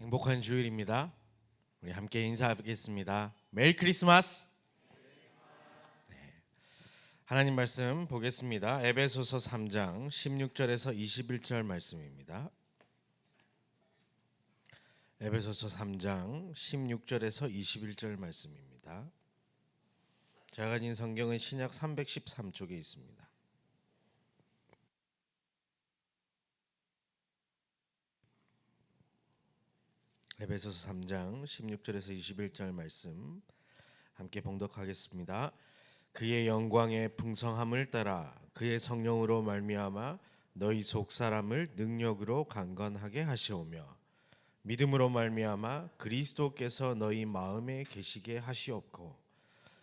행복한 주일입니다. 우리 함께 인사하겠습니다. 메리 크리스마스. 하나님 말씀 보겠습니다. 에베소서 3장 16절에서 21절 말씀입니다. 에베소서 3장 16절에서 21절 말씀입니다. 제가 가진 성경은 신약 313쪽에 있습니다. 에베소서 3장 16절에서 21절 말씀 함께 봉독하겠습니다. 그의 영광의 풍성함을 따라 그의 성령으로 말미암아 너희 속 사람을 능력으로 강건하게 하시오며 믿음으로 말미암아 그리스도께서 너희 마음에 계시게 하시옵고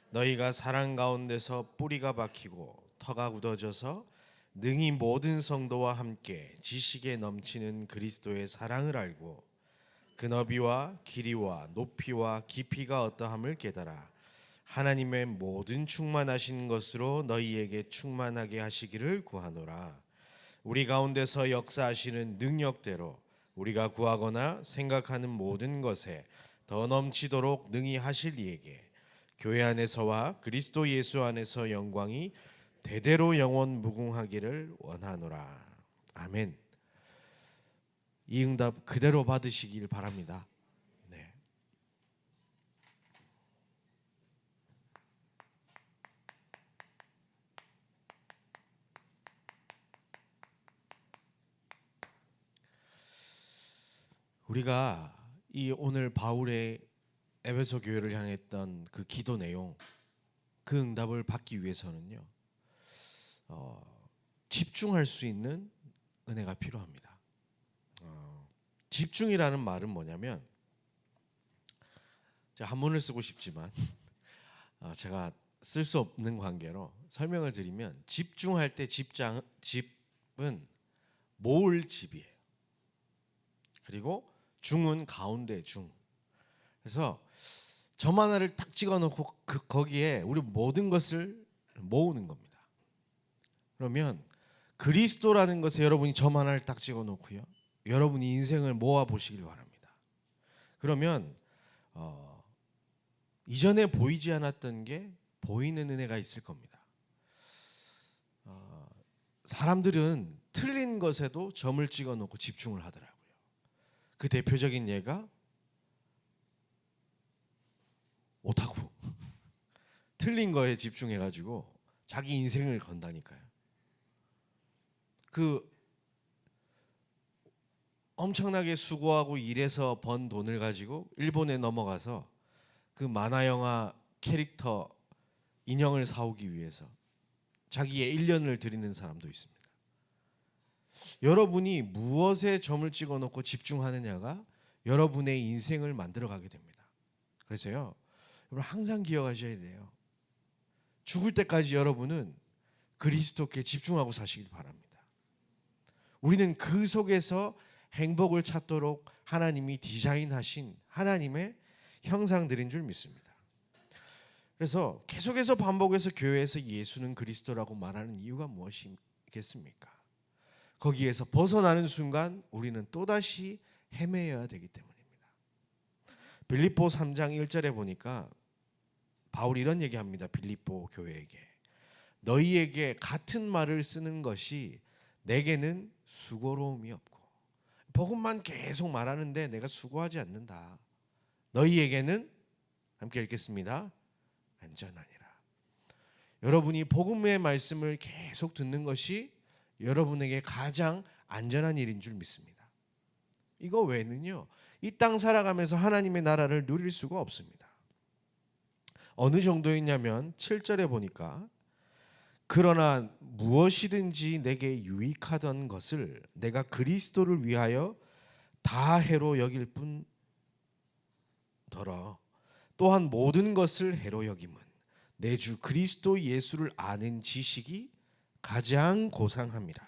너희가 사랑 가운데서 뿌리가 박히고 터가 굳어져서 능히 모든 성도와 함께 지식에 넘치는 그리스도의 사랑을 알고 그 너비와 길이와 높이와 깊이가 어떠함을 깨달아 하나님의 모든 충만하신 것으로 너희에게 충만하게 하시기를 구하노라. 우리 가운데서 역사하시는 능력대로 우리가 구하거나 생각하는 모든 것에 더 넘치도록 능히 하실 이에게 교회 안에서와 그리스도 예수 안에서 영광이 대대로 영원 무궁하기를 원하노라. 아멘. 이 응답 그대로 받으시길 바랍니다. 네. 우리가 이 오늘 바울의 에베소 교회를 향했던 그 기도 내용, 그 응답을 받기 위해서는요, 집중할 수 있는 은혜가 필요합니다. 집중이라는 말은 뭐냐면, 제가 한문을 쓰고 싶지만 제가 쓸 수 없는 관계로 설명을 드리면, 집중할 때 집은 모을 집이에요. 그리고 중은 가운데 중. 그래서 점 하나를 딱 찍어놓고 거기에 우리 모든 것을 모으는 겁니다. 그러면 그리스도라는 것에 여러분이 점 하나를 딱 찍어놓고요, 여러분이 인생을 모아 보시길 바랍니다. 그러면 이전에 보이지 않았던 게 보이는 은혜가 있을 겁니다. 사람들은 틀린 것에도 점을 찍어놓고 집중을 하더라고요. 그 대표적인 예가 오타쿠. 틀린 거에 집중해가지고 자기 인생을 건다니까요. 그 엄청나게 수고하고 일해서 번 돈을 가지고 일본에 넘어가서 그 만화 영화 캐릭터 인형을 사오기 위해서 자기의 1년을 들이는 사람도 있습니다. 여러분이 무엇에 점을 찍어놓고 집중하느냐가 여러분의 인생을 만들어가게 됩니다. 그래서요, 여러분 항상 기억하셔야 돼요. 죽을 때까지 여러분은 그리스도께 집중하고 사시길 바랍니다. 우리는 그 속에서 행복을 찾도록 하나님이 디자인하신 하나님의 형상들인 줄 믿습니다. 그래서 계속해서 반복해서 교회에서 예수는 그리스도라고 말하는 이유가 무엇이겠습니까? 거기에서 벗어나는 순간 우리는 또다시 헤매어야 되기 때문입니다. 빌립보 3장 1절에 보니까 바울이 이런 얘기합니다. 빌립보 교회에게 너희에게 같은 말을 쓰는 것이 내게는 수고로움이 없고, 복음만 계속 말하는데 내가 수고하지 않는다. 너희에게는, 함께 읽겠습니다, 안전하니라. 여러분이 복음의 말씀을 계속 듣는 것이 여러분에게 가장 안전한 일인 줄 믿습니다. 이거 외에는요, 이 땅 살아가면서 하나님의 나라를 누릴 수가 없습니다. 어느 정도였냐면 7절에 보니까 그러나 무엇이든지 내게 유익하던 것을 내가 그리스도를 위하여 다 해로 여길 뿐더러 또한 모든 것을 해로 여김은 내 주 그리스도 예수를 아는 지식이 가장 고상함이라.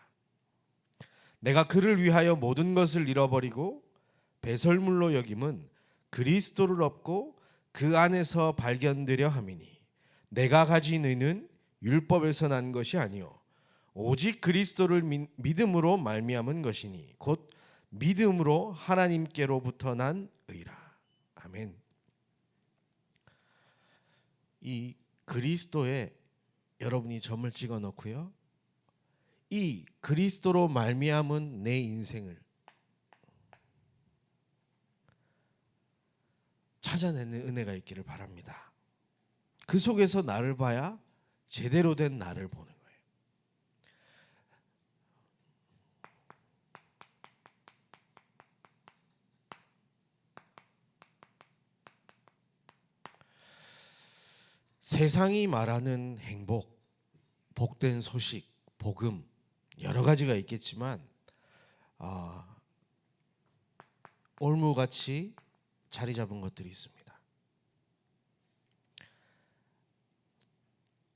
내가 그를 위하여 모든 것을 잃어버리고 배설물로 여김은 그리스도를 얻고 그 안에서 발견되려 함이니 내가 가진 의는 율법에서 난 것이 아니요 오직 그리스도를 믿음으로 말미암은 것이니 곧 믿음으로 하나님께로부터 난 의라. 아멘. 이 그리스도에 여러분이 점을 찍어 놓고요. 이 그리스도로 말미암은 내 인생을 찾아내는 은혜가 있기를 바랍니다. 그 속에서 나를 봐야 제대로 된 나를 보는 거예요. 세상이 말하는 행복, 복된 소식, 복음 여러 가지가 있겠지만 올무같이 자리 잡은 것들이 있습니다.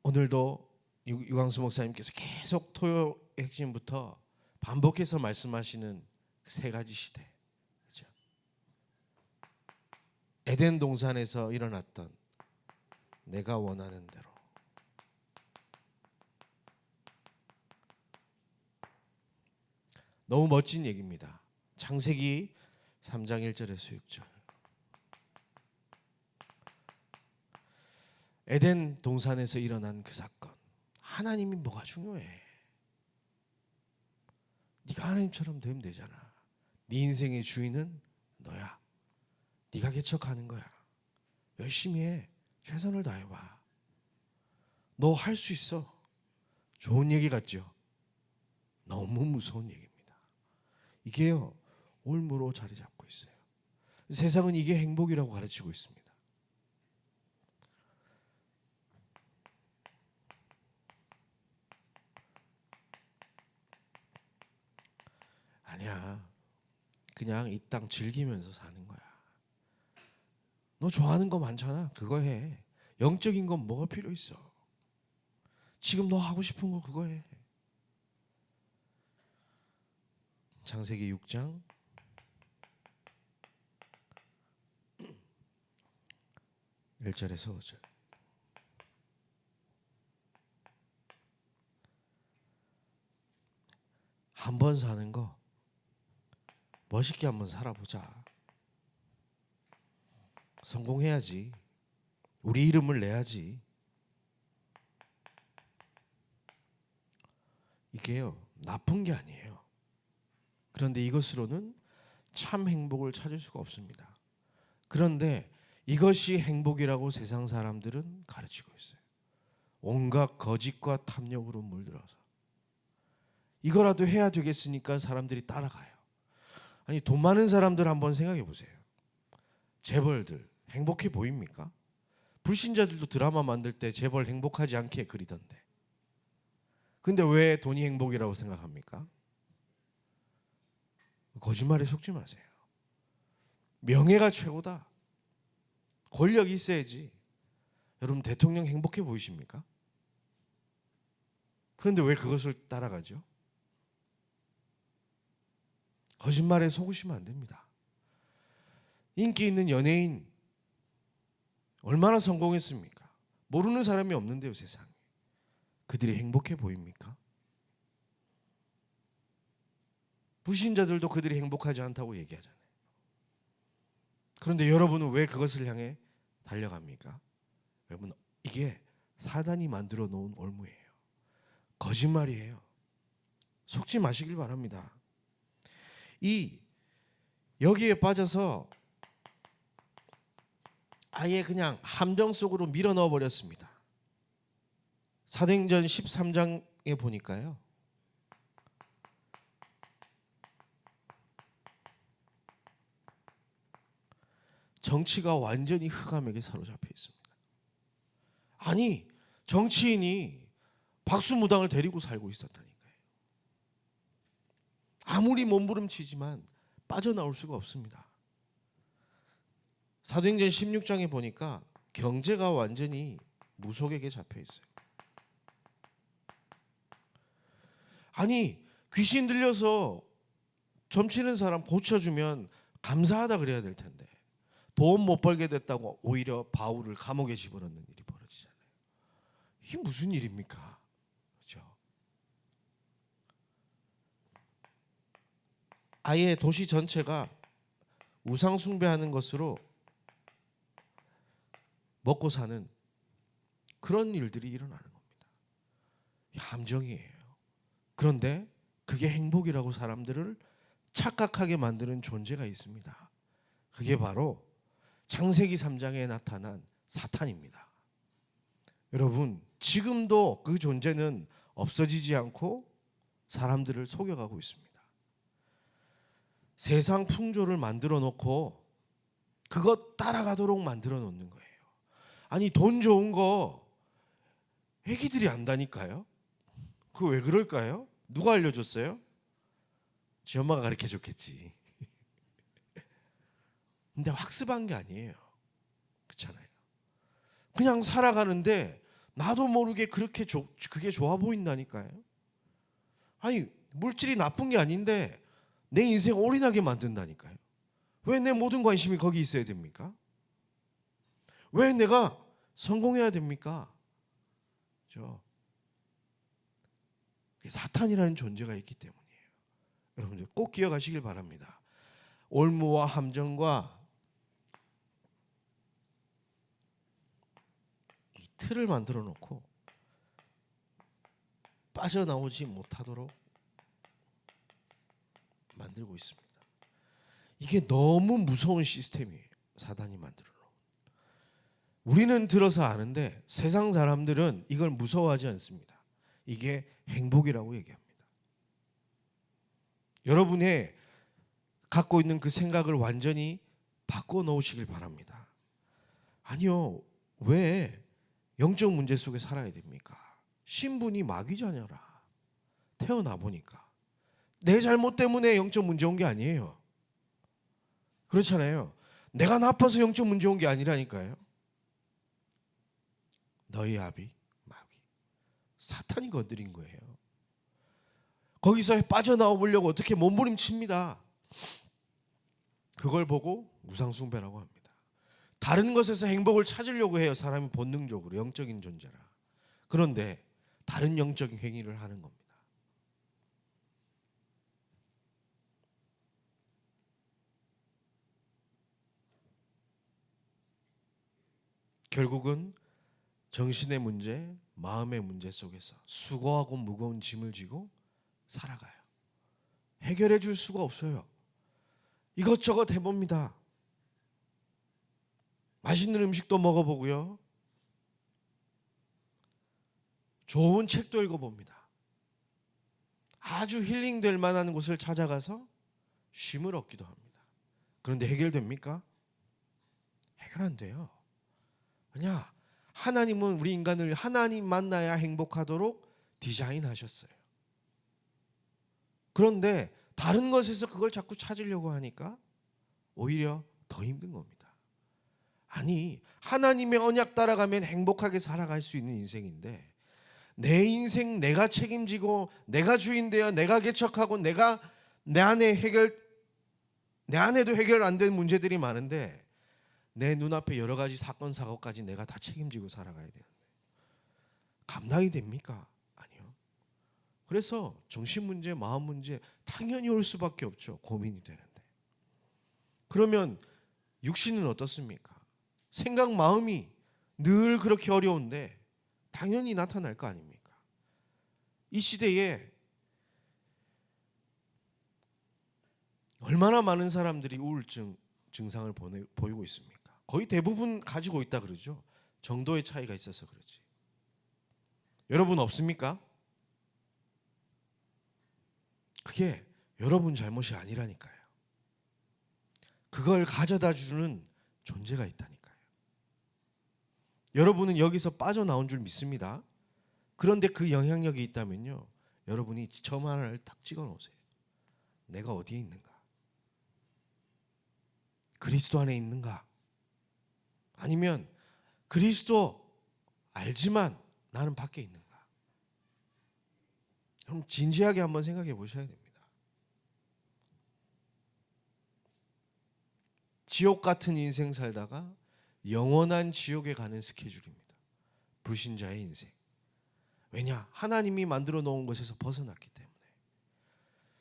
오늘도 유광수 목사님께서 계속 토요 핵심부터 반복해서 말씀하시는 세 가지 시대, 그렇죠? 에덴 동산에서 일어났던 내가 원하는 대로, 너무 멋진 얘기입니다. 창세기 3장 1절에서 6절. 에덴 동산에서 일어난 그 사건. 하나님이 뭐가 중요해? 네가 하나님처럼 되면 되잖아. 네 인생의 주인은 너야. 네가 개척하는 거야. 열심히 해. 최선을 다해봐. 너 할 수 있어. 좋은 얘기 같죠? 너무 무서운 얘기입니다. 이게요, 올무로 자리 잡고 있어요. 세상은 이게 행복이라고 가르치고 있습니다. 아니야. 그냥 이 땅 즐기면서 사는 거야. 너 좋아하는 거 많잖아. 그거 해. 영적인 건 뭐가 필요 있어? 지금 너 하고 싶은 거 그거 해. 창세기 6장 1절에서 5절. 한 번 사는 거 멋있게 한번 살아보자. 성공해야지. 우리 이름을 내야지. 이게요, 나쁜 게 아니에요. 그런데 이것으로는 참 행복을 찾을 수가 없습니다. 그런데 이것이 행복이라고 세상 사람들은 가르치고 있어요. 온갖 거짓과 탐욕으로 물들어서 이거라도 해야 되겠으니까 사람들이 따라가요. 아니, 돈 많은 사람들 한번 생각해 보세요. 재벌들 행복해 보입니까? 불신자들도 드라마 만들 때 재벌 행복하지 않게 그리던데. 근데 왜 돈이 행복이라고 생각합니까? 거짓말에 속지 마세요. 명예가 최고다. 권력이 있어야지. 여러분, 대통령 행복해 보이십니까? 그런데 왜 그것을 따라가죠? 거짓말에 속으시면 안 됩니다. 인기 있는 연예인 얼마나 성공했습니까? 모르는 사람이 없는데요, 세상에. 그들이 행복해 보입니까? 불신자들도 그들이 행복하지 않다고 얘기하잖아요. 그런데 여러분은 왜 그것을 향해 달려갑니까? 여러분, 이게 사단이 만들어 놓은 올무예요. 거짓말이에요. 속지 마시길 바랍니다. 여기에 빠져서 아예 그냥 함정 속으로 밀어 넣어 버렸습니다. 사도행전 13장에 보니까요, 정치가 완전히 흑암에게 사로잡혀 있습니다. 아니, 정치인이 박수무당을 데리고 살고 있었다니까요. 아무리 몸부림치지만 빠져나올 수가 없습니다. 사도행전 16장에 보니까 경제가 완전히 무속에게 잡혀 있어요. 아니, 귀신 들려서 점치는 사람 고쳐주면 감사하다 그래야 될 텐데 돈 못 벌게 됐다고 오히려 바울을 감옥에 집어넣는 일이 벌어지잖아요. 이게 무슨 일입니까? 그렇죠? 아예 도시 전체가 우상 숭배하는 것으로 먹고 사는 그런 일들이 일어나는 겁니다. 함정이에요. 그런데 그게 행복이라고 사람들을 착각하게 만드는 존재가 있습니다. 그게 바로 창세기 3장에 나타난 사탄입니다. 여러분, 지금도 그 존재는 없어지지 않고 사람들을 속여가고 있습니다. 세상 풍조를 만들어 놓고 그것 따라가도록 만들어 놓는 거예요. 아니, 돈 좋은 거 애기들이 안다니까요. 그거 왜 그럴까요? 누가 알려줬어요? 지 엄마가 가르쳐 줬겠지. 근데 학습한 게 아니에요. 그렇잖아요. 그냥 살아가는데 나도 모르게 그게 좋아 보인다니까요. 아니, 물질이 나쁜 게 아닌데 내 인생 올인하게 만든다니까요. 왜 내 모든 관심이 거기 있어야 됩니까? 왜 내가 성공해야 됩니까? 사탄이라는 존재가 있기 때문이에요. 여러분들 꼭 기억하시길 바랍니다. 올무와 함정과 이 틀을 만들어 놓고 빠져나오지 못하도록 만들고 있습니다. 이게 너무 무서운 시스템이에요. 사단이 만들어 놓은. 우리는 들어서 아는데 세상 사람들은 이걸 무서워하지 않습니다. 이게 행복이라고 얘기합니다. 여러분의 갖고 있는 그 생각을 완전히 바꿔 놓으시길 바랍니다. 아니요, 왜 영적 문제 속에 살아야 됩니까? 신분이 마귀자녀라. 태어나 보니까 내 잘못 때문에 영적 문제 온 게 아니에요. 그렇잖아요. 내가 나빠서 영적 문제 온 게 아니라니까요. 너희 아비 마귀, 사탄이 건드린 거예요. 거기서 빠져나오려고 어떻게 몸부림칩니다. 그걸 보고 우상숭배라고 합니다. 다른 것에서 행복을 찾으려고 해요. 사람이 본능적으로, 영적인 존재라. 그런데 다른 영적인 행위를 하는 겁니다. 결국은 정신의 문제, 마음의 문제 속에서 수고하고 무거운 짐을 지고 살아가요. 해결해 줄 수가 없어요. 이것저것 해봅니다. 맛있는 음식도 먹어보고요. 좋은 책도 읽어봅니다. 아주 힐링될 만한 곳을 찾아가서 쉼을 얻기도 합니다. 그런데 해결됩니까? 해결 안 돼요. 왜냐? 하나님은 우리 인간을 하나님 만나야 행복하도록 디자인하셨어요. 그런데 다른 것에서 그걸 자꾸 찾으려고 하니까 오히려 더 힘든 겁니다. 아니, 하나님의 언약 따라가면 행복하게 살아갈 수 있는 인생인데 내 인생 내가 책임지고 내가 주인 되어 내가 개척하고 내가 내 안에도 해결 안 된 문제들이 많은데 내 눈앞에 여러 가지 사건 사고까지 내가 다 책임지고 살아가야 되는데 감당이 됩니까? 아니요. 그래서 정신 문제, 마음 문제 당연히 올 수밖에 없죠. 고민이 되는데. 그러면 육신은 어떻습니까? 생각, 마음이 늘 그렇게 어려운데 당연히 나타날 거 아닙니까? 이 시대에 얼마나 많은 사람들이 우울증 증상을 보이고 있습니까? 거의 대부분 가지고 있다 그러죠. 정도의 차이가 있어서 그렇지. 여러분 없습니까? 그게 여러분 잘못이 아니라니까요. 그걸 가져다 주는 존재가 있다니까요. 여러분은 여기서 빠져나온 줄 믿습니다. 그런데 그 영향력이 있다면요, 여러분이 점 하나를 딱 찍어 놓으세요. 내가 어디에 있는가? 그리스도 안에 있는가? 아니면 그리스도 알지만 나는 밖에 있는가? 그럼 진지하게 한번 생각해 보셔야 됩니다. 지옥 같은 인생 살다가 영원한 지옥에 가는 스케줄입니다. 불신자의 인생. 왜냐? 하나님이 만들어 놓은 것에서 벗어났기 때문에.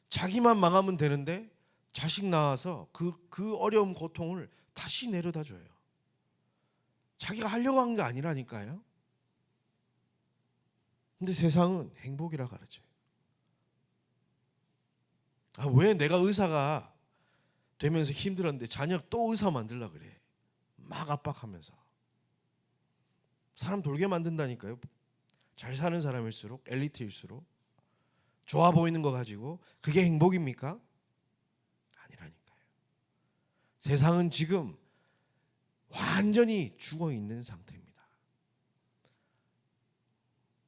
자기만 망하면 되는데 자식 낳아서 그 어려움 고통을 다시 내려다 줘요. 자기가 하려고 한 게 아니라니까요. 근데 세상은 행복이라 가르쳐요. 왜 내가 의사가 되면서 힘들었는데 자녀 또 의사 만들라 그래. 막 압박하면서. 사람 돌게 만든다니까요. 잘 사는 사람일수록, 엘리트일수록. 좋아 보이는 거 가지고 그게 행복입니까? 아니라니까요. 세상은 지금 완전히 죽어 있는 상태입니다.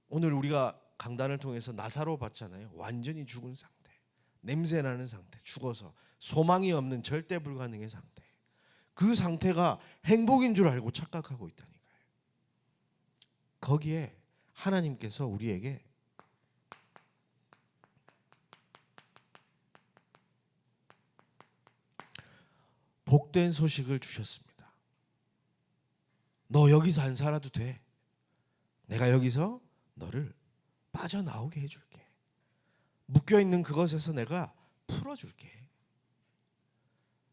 오늘 우리가 강단을 통해서 나사로 봤잖아요. 완전히 죽은 상태. 냄새나는 상태. 죽어서 소망이 없는 절대 불가능의 상태. 그 상태가 행복인 줄 알고 착각하고 있다니까요. 거기에 하나님께서 우리에게 복된 소식을 주셨습니다. 너 여기서 안 살아도 돼. 내가 여기서 너를 빠져나오게 해줄게. 묶여있는 그것에서 내가 풀어줄게.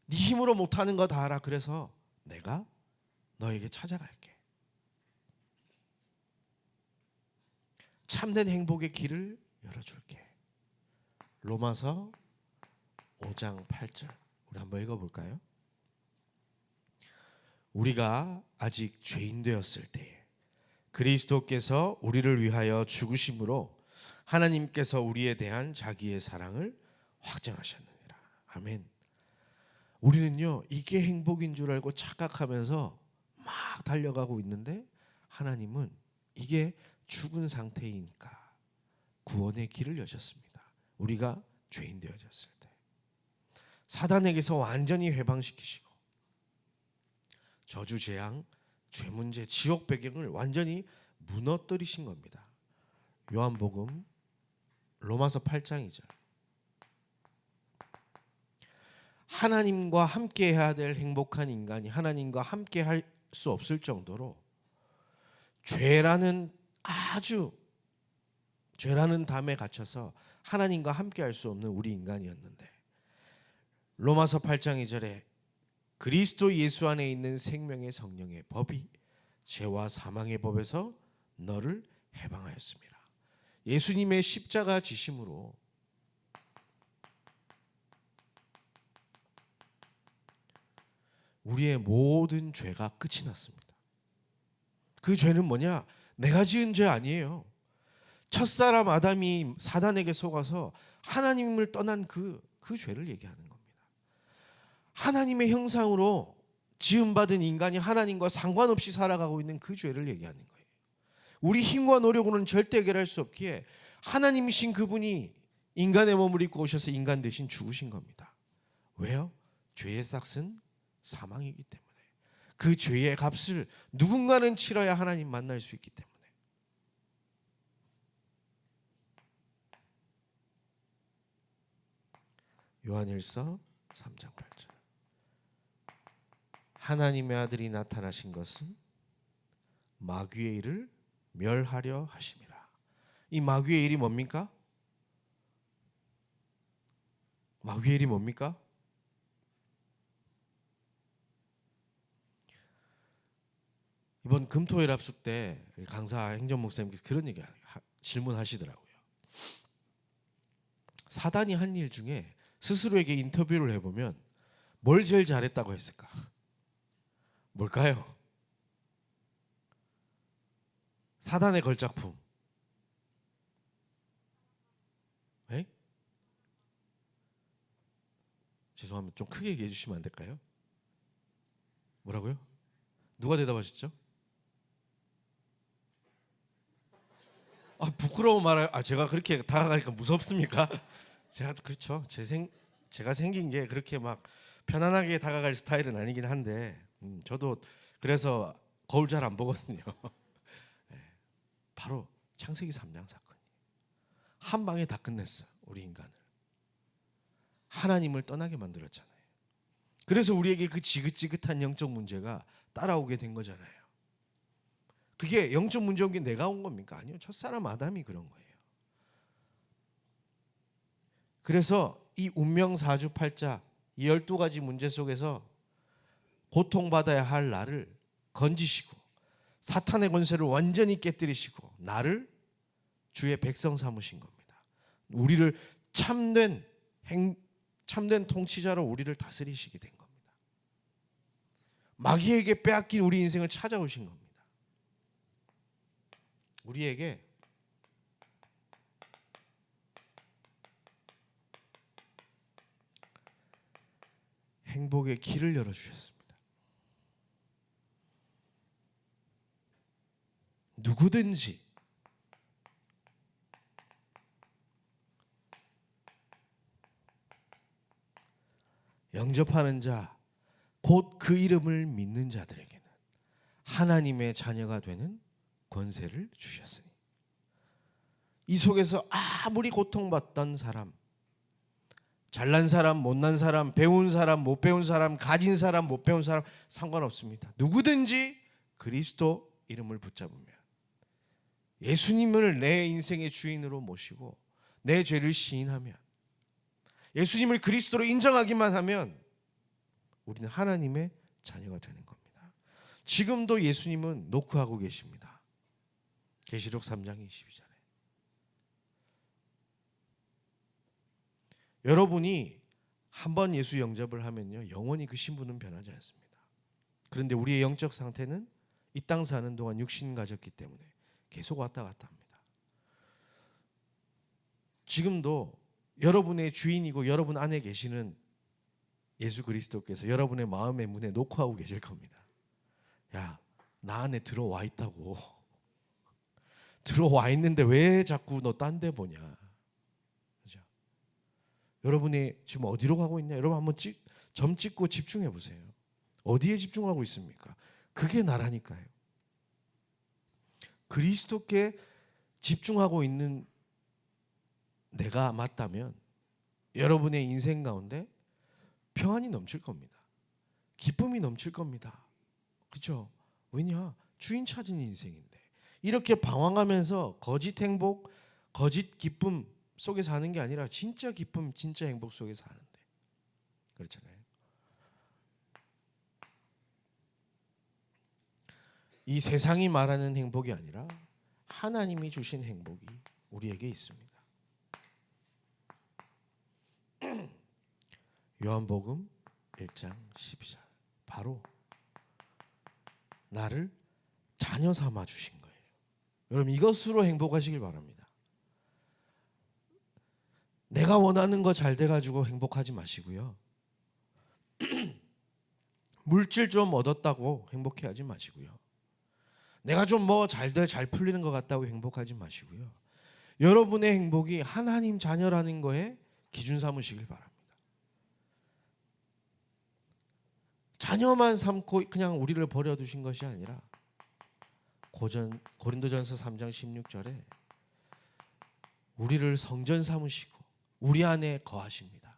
네 힘으로 못하는 거 다 알아. 그래서 내가 너에게 찾아갈게. 참된 행복의 길을 열어줄게. 로마서 5장 8절 우리 한번 읽어볼까요? 우리가 아직 죄인 되었을 때에 그리스도께서 우리를 위하여 죽으심으로 하나님께서 우리에 대한 자기의 사랑을 확증하셨느니라. 아멘. 우리는요, 이게 행복인 줄 알고 착각하면서 막 달려가고 있는데 하나님은 이게 죽은 상태이니까 구원의 길을 여셨습니다. 우리가 죄인 되어졌을 때 사단에게서 완전히 해방시키시고 저주, 재앙, 죄 문제, 지옥 배경을 완전히 무너뜨리신 겁니다. 요한복음 로마서 8장 2절. 하나님과 함께 해야 될 행복한 인간이 하나님과 함께 할 수 없을 정도로 죄라는 담에 갇혀서 하나님과 함께 할 수 없는 우리 인간이었는데 로마서 8장 2절에 그리스도 예수 안에 있는 생명의 성령의 법이 죄와 사망의 법에서 너를 해방하였습니다. 예수님의 십자가 지심으로 우리의 모든 죄가 끝이 났습니다. 그 죄는 뭐냐? 내가 지은 죄 아니에요. 첫사람 아담이 사단에게 속아서 하나님을 떠난 그 죄를 얘기하는 겁니다. 하나님의 형상으로 지음받은 인간이 하나님과 상관없이 살아가고 있는 그 죄를 얘기하는 거예요. 우리 힘과 노력으로는 절대 해결할 수 없기에 하나님이신 그분이 인간의 몸을 입고 오셔서 인간 대신 죽으신 겁니다. 왜요? 죄의 삭은 사망이기 때문에. 그 죄의 값을 누군가는 치러야 하나님 만날 수 있기 때문에. 요한일서 3장 8절. 하나님의 아들이 나타나신 것은 마귀의 일을 멸하려 하심이라. 이 마귀의 일이 뭡니까? 마귀의 일이 뭡니까? 이번 금토일 합숙 때 강사 행정 목사님께서 그런 얘기 질문하시더라고요. 사단이 한 일 중에 스스로에게 인터뷰를 해보면 뭘 제일 잘했다고 했을까? 뭘까요? 사단의 걸작품. 에? 죄송합니다. 좀 크게 얘기해 주시면 안 될까요? 뭐라고요? 누가 대답하셨죠? 부끄러워 말아요. 제가 그렇게 다가가니까 무섭습니까? 제가 그렇죠. 제가 생긴 게 그렇게 막 편안하게 다가갈 스타일은 아니긴 한데 저도 그래서 거울 잘 안 보거든요. 네, 바로 창세기 3장 사건이 한 방에 다 끝냈어요. 우리 인간을 하나님을 떠나게 만들었잖아요. 그래서 우리에게 그 지긋지긋한 영적 문제가 따라오게 된 거잖아요. 그게 영적 문제 온 게 내가 온 겁니까? 아니요. 첫사람 아담이 그런 거예요. 그래서 이 운명 사주팔자 이 12가지 문제 속에서 고통받아야 할 나를 건지시고 사탄의 권세를 완전히 깨뜨리시고 나를 주의 백성 삼으신 겁니다. 우리를 참된 통치자로 우리를 다스리시게 된 겁니다. 마귀에게 빼앗긴 우리 인생을 찾아오신 겁니다. 우리에게 행복의 길을 열어주셨습니다. 누구든지 영접하는 자, 곧 그 이름을 믿는 자들에게는 하나님의 자녀가 되는 권세를 주셨으니, 이 속에서 아무리 고통받던 사람, 잘난 사람, 못난 사람, 배운 사람, 못 배운 사람, 가진 사람, 못 배운 사람 상관없습니다. 누구든지 그리스도 이름을 붙잡으면, 예수님을 내 인생의 주인으로 모시고 내 죄를 시인하면, 예수님을 그리스도로 인정하기만 하면 우리는 하나님의 자녀가 되는 겁니다. 지금도 예수님은 노크하고 계십니다. 계시록 3장 22절에 여러분이 한번 예수 영접을 하면요, 영원히 그 신분은 변하지 않습니다. 그런데 우리의 영적 상태는 이 땅 사는 동안 육신 가졌기 때문에 계속 왔다 갔다 합니다. 지금도 여러분의 주인이고 여러분 안에 계시는 예수 그리스도께서 여러분의 마음의 문에 노크하고 계실 겁니다. 야, 나 안에 들어와 있다고. 들어와 있는데 왜 자꾸 너 딴 데 보냐. 그죠? 여러분이 지금 어디로 가고 있냐? 여러분 한번 점 찍고 집중해 보세요. 어디에 집중하고 있습니까? 그게 나라니까요. 그리스도께 집중하고 있는 내가 맞다면 여러분의 인생 가운데 평안이 넘칠 겁니다. 기쁨이 넘칠 겁니다. 그렇죠? 왜냐? 주인 찾은 인생인데. 이렇게 방황하면서 거짓 행복, 거짓 기쁨 속에 사는 게 아니라 진짜 기쁨, 진짜 행복 속에 사는데. 그렇잖아요. 이 세상이 말하는 행복이 아니라 하나님이 주신 행복이 우리에게 있습니다. 요한복음 1장 12절, 바로 나를 자녀 삼아 주신 거예요. 여러분, 이것으로 행복하시길 바랍니다. 내가 원하는 거 잘 돼가지고 행복하지 마시고요. 물질 좀 얻었다고 행복해하지 마시고요. 내가 좀 뭐 잘 풀리는 것 같다고 행복하지 마시고요. 여러분의 행복이 하나님 자녀라는 거에 기준 삼으시길 바랍니다. 자녀만 삼고 그냥 우리를 버려두신 것이 아니라 고린도전서 3장 16절에 우리를 성전 삼으시고 우리 안에 거하십니다.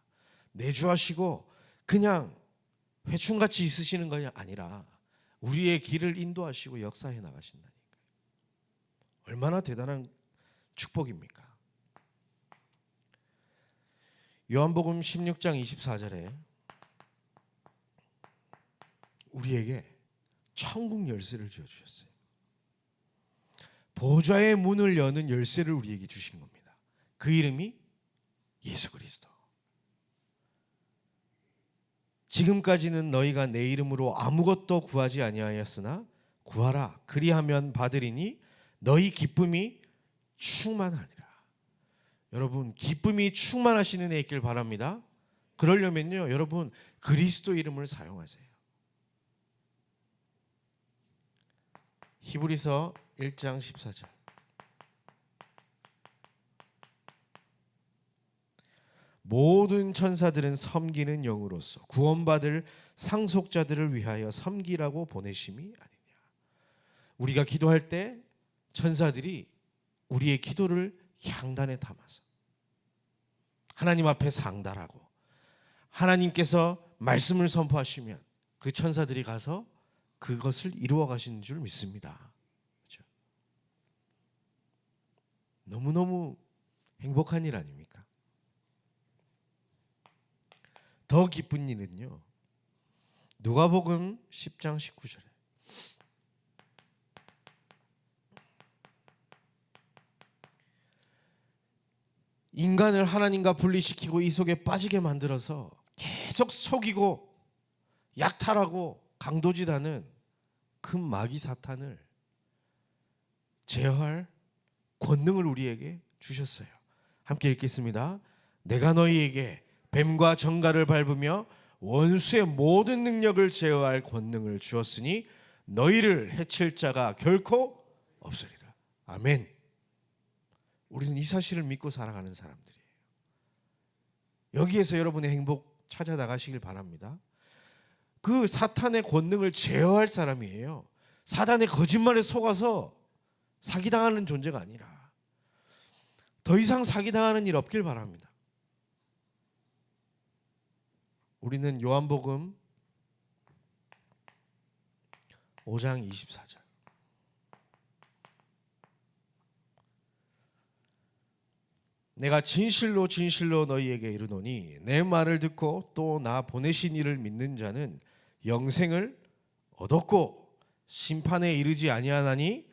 내주하시고 그냥 회충같이 있으시는 것이 아니라 우리의 길을 인도하시고 역사해 나가신다니까요. 얼마나 대단한 축복입니까? 요한복음 16장 24절에 우리에게 천국 열쇠를 주어주셨어요. 보좌의 문을 여는 열쇠를 우리에게 주신 겁니다. 그 이름이 예수 그리스도. 지금까지는 너희가 내 이름으로 아무것도 구하지 아니하였으나 구하라, 그리하면 받으리니 너희 기쁨이 충만하니라. 여러분, 기쁨이 충만하시는 애 있길 바랍니다. 그러려면요, 여러분 그리스도 이름을 사용하세요. 히브리서 1장 14절, 모든 천사들은 섬기는 영으로서 구원받을 상속자들을 위하여 섬기라고 보내심이 아니냐. 우리가 기도할 때 천사들이 우리의 기도를 향단에 담아서 하나님 앞에 상달하고 하나님께서 말씀을 선포하시면 그 천사들이 가서 그것을 이루어 가시는 줄 믿습니다. 그렇죠? 너무너무 행복한 일 아닙니까? 더 기쁜 일은요, 누가복음 10장 19절에 인간을 하나님과 분리시키고 이 속에 빠지게 만들어서 계속 속이고 약탈하고 강도질하는 그 마귀 사탄을 제어할 권능을 우리에게 주셨어요. 함께 읽겠습니다. 내가 너희에게 뱀과 정갈을 밟으며 원수의 모든 능력을 제어할 권능을 주었으니 너희를 해칠 자가 결코 없으리라. 아멘. 우리는 이 사실을 믿고 살아가는 사람들이에요. 여기에서 여러분의 행복 찾아 나가시길 바랍니다. 그 사탄의 권능을 제어할 사람이에요. 사탄의 거짓말에 속아서 사기당하는 존재가 아니라 더 이상 사기당하는 일 없길 바랍니다. 우리는 요한복음 5장 24절 내가 진실로 진실로 너희에게 이르노니 내 말을 듣고 또 나 보내신 이를 믿는 자는 영생을 얻었고 심판에 이르지 아니하나니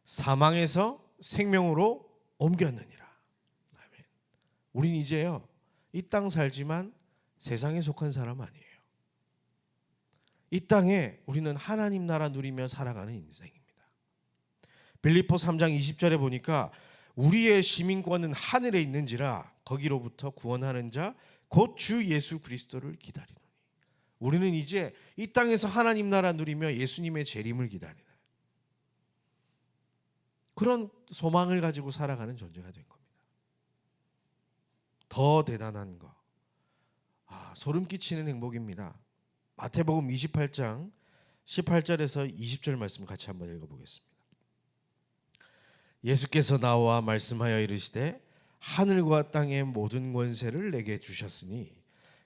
사망에서 생명으로 옮겼느니라. 아멘. 우린 이제요 이 땅 살지만 세상에 속한 사람 아니에요. 이 땅에 우리는 하나님 나라 누리며 살아가는 인생입니다. 빌립보 3장 20절에 보니까 우리의 시민권은 하늘에 있는지라 거기로부터 구원하는 자 곧 주 예수 그리스도를 기다리노니. 우리는 이제 이 땅에서 하나님 나라 누리며 예수님의 재림을 기다리는 그런 소망을 가지고 살아가는 존재가 된 겁니다. 더 대단한 거, 소름 끼치는 행복입니다. 마태복음 28장 18절에서 20절 말씀 같이 한번 읽어보겠습니다. 예수께서 나와 말씀하여 이르시되 하늘과 땅의 모든 권세를 내게 주셨으니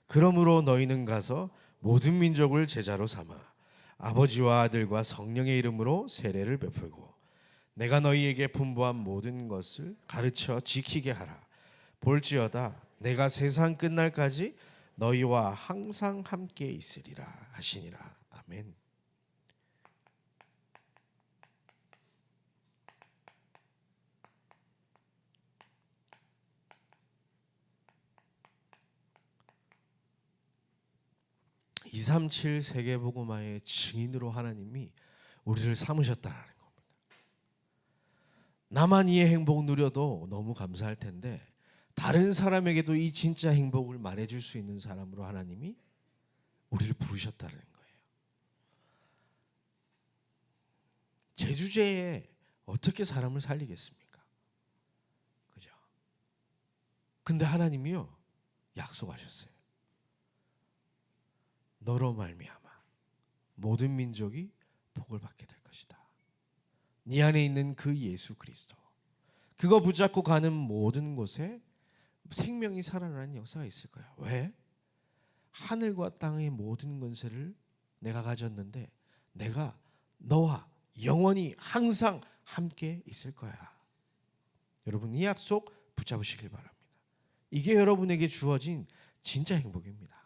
그러므로 너희는 가서 모든 민족을 제자로 삼아 아버지와 아들과 성령의 이름으로 세례를 베풀고 내가 너희에게 분부한 모든 것을 가르쳐 지키게 하라. 볼지어다 내가 세상 끝날까지 너희와 항상 함께 있으리라 하시니라. 아멘. (237) 세계복음화의 증인으로 하나님이 우리를 삼으셨다는 겁니다. 나만 이 행복 누려도 너무 감사할 텐데 다른 사람에게도 이 진짜 행복을 말해줄 수 있는 사람으로 하나님이 우리를 부르셨다는 거예요. 제 주제에 어떻게 사람을 살리겠습니까? 그죠? 근데 하나님이요 약속하셨어요. 너로 말미암아 모든 민족이 복을 받게 될 것이다. 네 안에 있는 그 예수 그리스도, 그거 붙잡고 가는 모든 곳에 생명이 살아나는 역사가 있을 거야. 왜? 하늘과 땅의 모든 권세를 내가 가졌는데 내가 너와 영원히 항상 함께 있을 거야. 여러분 이 약속 붙잡으시길 바랍니다. 이게 여러분에게 주어진 진짜 행복입니다.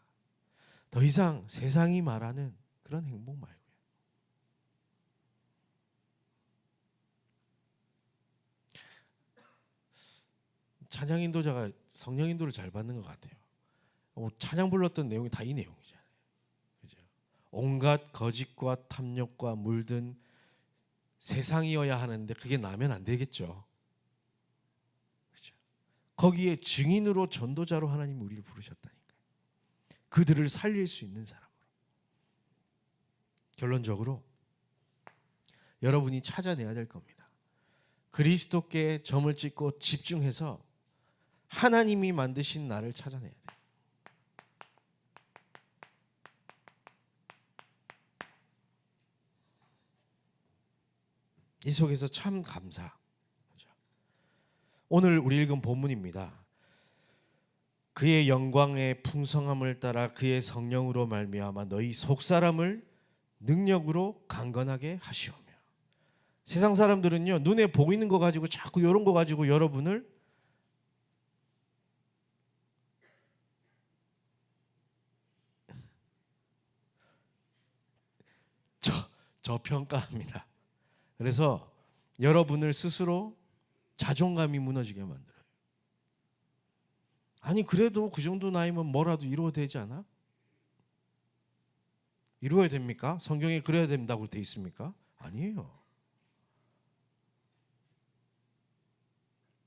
더 이상 세상이 말하는 그런 행복 말고요. 찬양 인도자가 성령 인도를 잘 받는 것 같아요. 찬양 불렀던 내용이 다 이 내용이잖아요. 그죠? 온갖 거짓과 탐욕과 물든 세상이어야 하는데 그게 나면 안 되겠죠. 그죠? 거기에 증인으로 전도자로 하나님 우리를 부르셨다니까요. 그들을 살릴 수 있는 사람으로. 결론적으로 여러분이 찾아내야 될 겁니다. 그리스도께 점을 찍고 집중해서 하나님이 만드신 나를 찾아내야 돼요. 이 속에서 참 감사. 오늘 우리 읽은 본문입니다. 그의 영광의 풍성함을 따라 그의 성령으로 말미암아 너희 속사람을 능력으로 강건하게 하시오며. 세상 사람들은요 눈에 보이는 거 가지고 자꾸 이런 거 가지고 여러분을 저평가합니다. 그래서 여러분을 스스로 자존감이 무너지게 만들어요. 아니 그래도 그 정도 나이면 뭐라도 이루어야 되지 않아? 이루어야 됩니까? 성경에 그래야 된다고 돼 있습니까? 아니에요.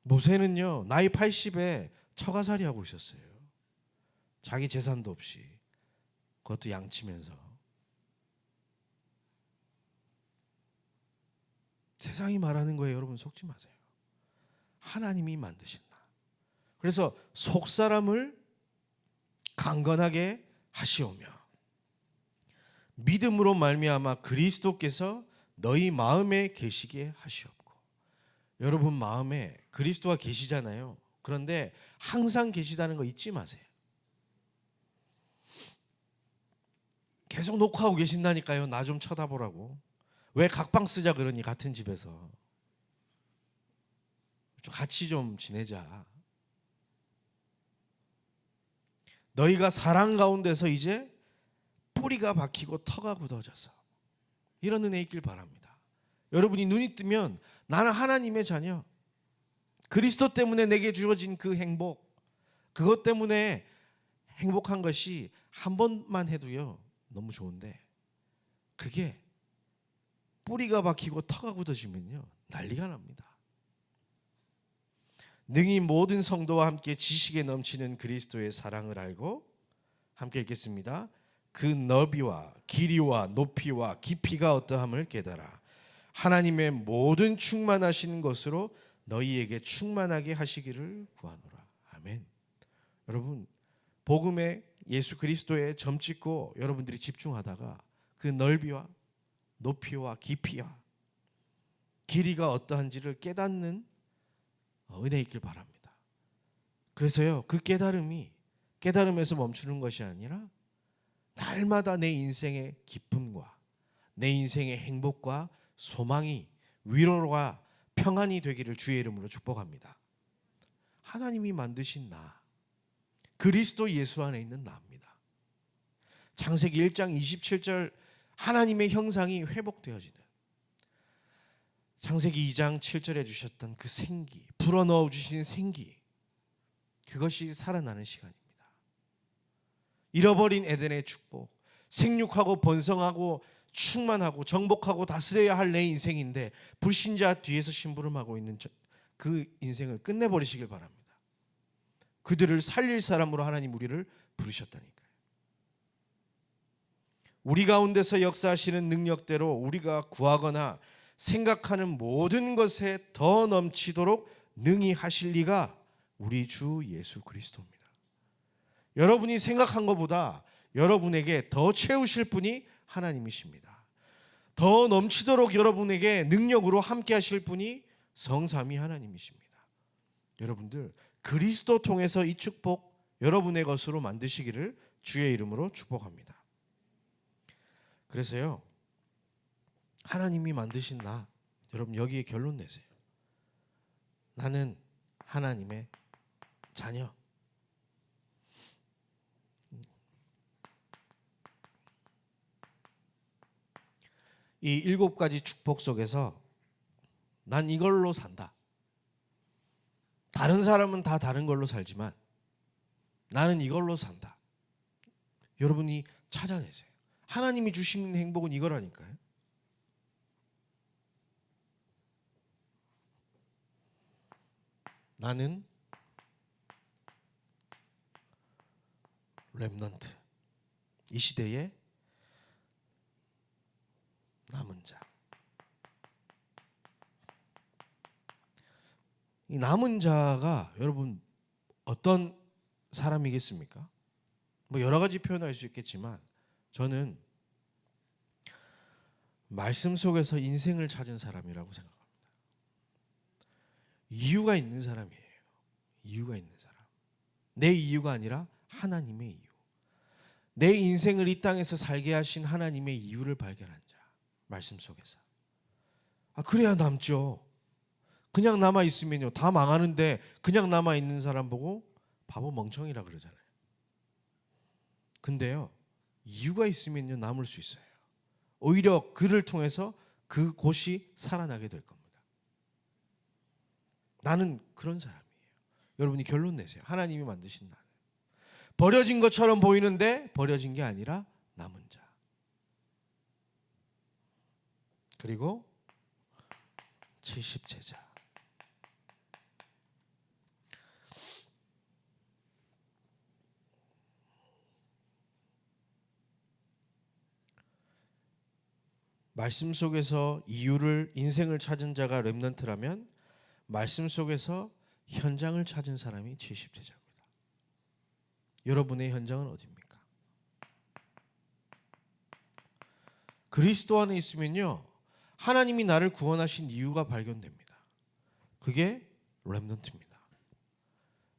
모세는요 나이 80에 처가살이 하고 있었어요. 자기 재산도 없이, 그것도 양치면서. 세상이 말하는 거에 여러분 속지 마세요. 하나님이 만드신 나. 그래서 속사람을 강건하게 하시오며 믿음으로 말미암아 그리스도께서 너희 마음에 계시게 하시옵고. 여러분 마음에 그리스도가 계시잖아요. 그런데 항상 계시다는 거 잊지 마세요. 계속 녹화하고 계신다니까요. 나 좀 쳐다보라고. 왜 각방 쓰자 그러니 같은 집에서. 같이 좀 지내자. 너희가 사랑 가운데서 이제 뿌리가 박히고 터가 굳어져서 이런 은혜 있길 바랍니다. 여러분이 눈이 뜨면 나는 하나님의 자녀, 그리스도 때문에 내게 주어진 그 행복, 그것 때문에 행복한 것이 한 번만 해도요 너무 좋은데, 그게 뿌리가 박히고 터가 굳어지면요 난리가 납니다. 능히 모든 성도와 함께 지식에 넘치는 그리스도의 사랑을 알고, 함께 읽겠습니다. 그 너비와 길이와 높이와 깊이가 어떠함을 깨달아 하나님의 모든 충만하신 것으로 너희에게 충만하게 하시기를 구하노라. 아멘. 여러분 복음에 예수 그리스도에 점찍고 여러분들이 집중하다가 그 넓이와 높이와 깊이와 길이가 어떠한지를 깨닫는 은혜 있길 바랍니다. 그래서요 그 깨달음에서 멈추는 것이 아니라 날마다 내 인생의 기쁨과 내 인생의 행복과 소망이 위로와 평안이 되기를 주의 이름으로 축복합니다. 하나님이 만드신 나, 그리스도 예수 안에 있는 나입니다. 창세기 1장 27절 하나님의 형상이 회복되어지는, 창세기 2장 7절에 주셨던 그 생기, 불어넣어 주신 생기, 그것이 살아나는 시간입니다. 잃어버린 에덴의 축복, 생육하고 번성하고 충만하고 정복하고 다스려야 할 내 인생인데 불신자 뒤에서 심부름하고 있는 그 인생을 끝내버리시길 바랍니다. 그들을 살릴 사람으로 하나님 우리를 부르셨다니까요. 우리 가운데서 역사하시는 능력대로 우리가 구하거나 생각하는 모든 것에 더 넘치도록 능히 하실 리가 우리 주 예수 그리스도입니다. 여러분이 생각한 것보다 여러분에게 더 채우실 분이 하나님이십니다. 더 넘치도록 여러분에게 능력으로 함께 하실 분이 성삼위 하나님이십니다. 여러분들 그리스도 통해서 이 축복 여러분의 것으로 만드시기를 주의 이름으로 축복합니다. 그래서요 하나님이 만드신 나, 여러분 여기에 결론 내세요. 나는 하나님의 자녀. 이 7가지 축복 속에서 난 이걸로 산다. 다른 사람은 다 다른 걸로 살지만 나는 이걸로 산다. 여러분이 찾아내세요. 하나님이 주시는 행복은 이거라니까요. 나는 렘넌트, 이 시대의 남은 자. 이 남은 자가 여러분 어떤 사람이겠습니까? 뭐 여러 가지 표현할 수 있겠지만 저는 말씀 속에서 인생을 찾은 사람이라고 생각합니다. 이유가 있는 사람이에요. 이유가 있는 사람. 내 이유가 아니라 하나님의 이유. 내 인생을 이 땅에서 살게 하신 하나님의 이유를 발견한 자. 말씀 속에서. 그래야 남죠. 그냥 남아 있으면요 다 망하는데 그냥 남아 있는 사람 보고 바보 멍청이라 그러잖아요. 근데요 이유가 있으면요 남을 수 있어요. 오히려 그를 통해서 그곳이 살아나게 될 겁니다. 나는 그런 사람이에요. 여러분이 결론 내세요. 하나님이 만드신 나는 버려진 것처럼 보이는데 버려진 게 아니라 남은 자. 그리고 70제자. 말씀 속에서 이유를 인생을 찾은 자가 렘넌트라면 말씀 속에서 현장을 찾은 사람이 70제자입니다. 여러분의 현장은 어디입니까? 그리스도 안에 있으면요, 하나님이 나를 구원하신 이유가 발견됩니다. 그게 렘넌트입니다.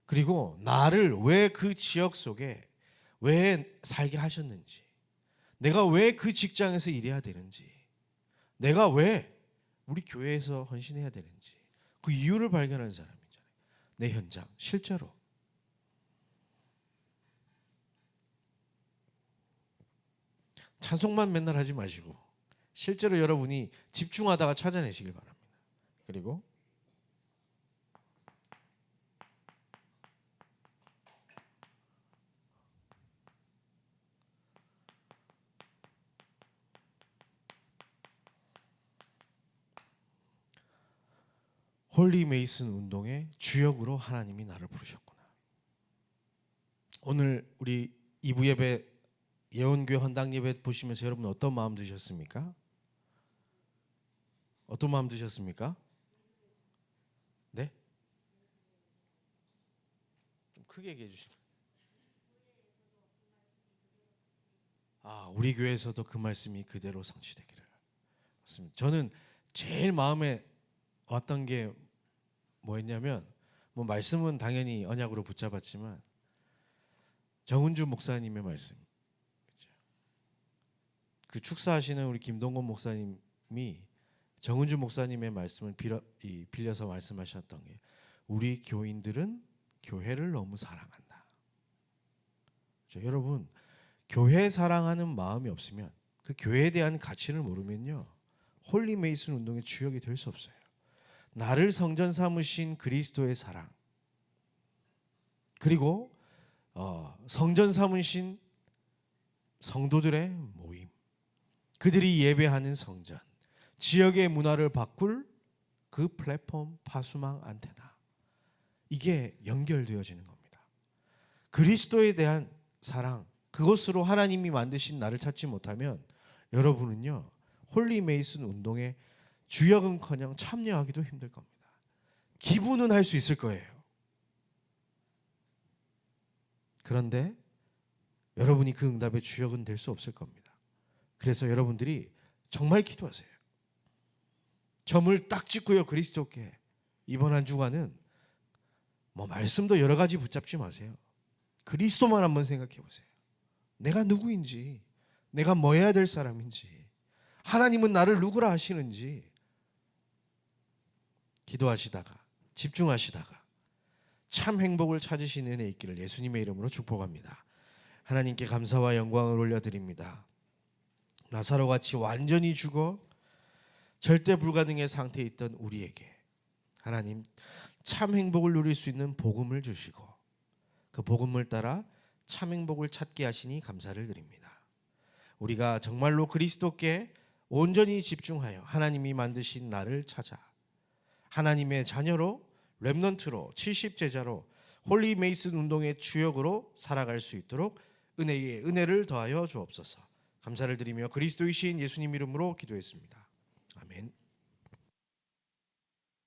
그리고 나를 왜 그 지역 속에 왜 살게 하셨는지, 내가 왜 그 직장에서 일해야 되는지, 내가 왜 우리 교회에서 헌신해야 되는지 그 이유를 발견하는 사람이잖아요. 내 현장, 실제로. 찬송만 맨날 하지 마시고 실제로 여러분이 집중하다가 찾아내시길 바랍니다. 그리고 홀리 메이슨 운동의 주역으로 하나님이 나를 부르셨구나. 오늘 우리 2부 예배 예원교회 헌당 예배 보시면서 여러분 어떤 마음 드셨습니까? 어떤 마음 드셨습니까? 네? 좀 크게 얘기해 주시면. 우리 교회에서도 그 말씀이 그대로 성취되기를. 맞습니다. 저는 제일 마음에 왔던 게 뭐였냐면, 말씀은 당연히 언약으로 붙잡았지만 정은주 목사님의 말씀, 그 축사하시는 우리 김동건 목사님이 정은주 목사님의 말씀을 빌려서 말씀하셨던 게, 우리 교인들은 교회를 너무 사랑한다. 여러분, 교회 사랑하는 마음이 없으면, 그 교회에 대한 가치를 모르면요, 홀리 메이슨 운동의 주역이 될 수 없어요. 나를 성전 삼으신 그리스도의 사랑, 그리고 성전 삼으신 성도들의 모임, 그들이 예배하는 성전, 지역의 문화를 바꿀 그 플랫폼, 파수망, 안테나, 이게 연결되어지는 겁니다. 그리스도에 대한 사랑, 그것으로 하나님이 만드신 나를 찾지 못하면 여러분은요, 홀리 메이슨 운동의 주역은커녕 참여하기도 힘들 겁니다. 기부는 할 수 있을 거예요. 그런데 여러분이 그 응답의 주역은 될 수 없을 겁니다. 그래서 여러분들이 정말 기도하세요. 점을 딱 찍고요, 그리스도께. 이번 한 주간은 말씀도 여러 가지 붙잡지 마세요. 그리스도만 한번 생각해 보세요. 내가 누구인지, 내가 뭐 해야 될 사람인지, 하나님은 나를 누구라 하시는지 기도하시다가, 집중하시다가 참 행복을 찾으시는 은혜 있기를 예수님의 이름으로 축복합니다. 하나님께 감사와 영광을 올려드립니다. 나사로같이 완전히 죽어 절대 불가능의 상태에 있던 우리에게 하나님 참 행복을 누릴 수 있는 복음을 주시고, 그 복음을 따라 참 행복을 찾게 하시니 감사를 드립니다. 우리가 정말로 그리스도께 온전히 집중하여 하나님이 만드신 나를 찾아 하나님의 자녀로, 렘넌트로, 70제자로, 홀리 메이슨 운동의 주역으로 살아갈 수 있도록 은혜에 은혜를 더하여 주옵소서. 감사를 드리며 그리스도이신 예수님 이름으로 기도했습니다. 아멘.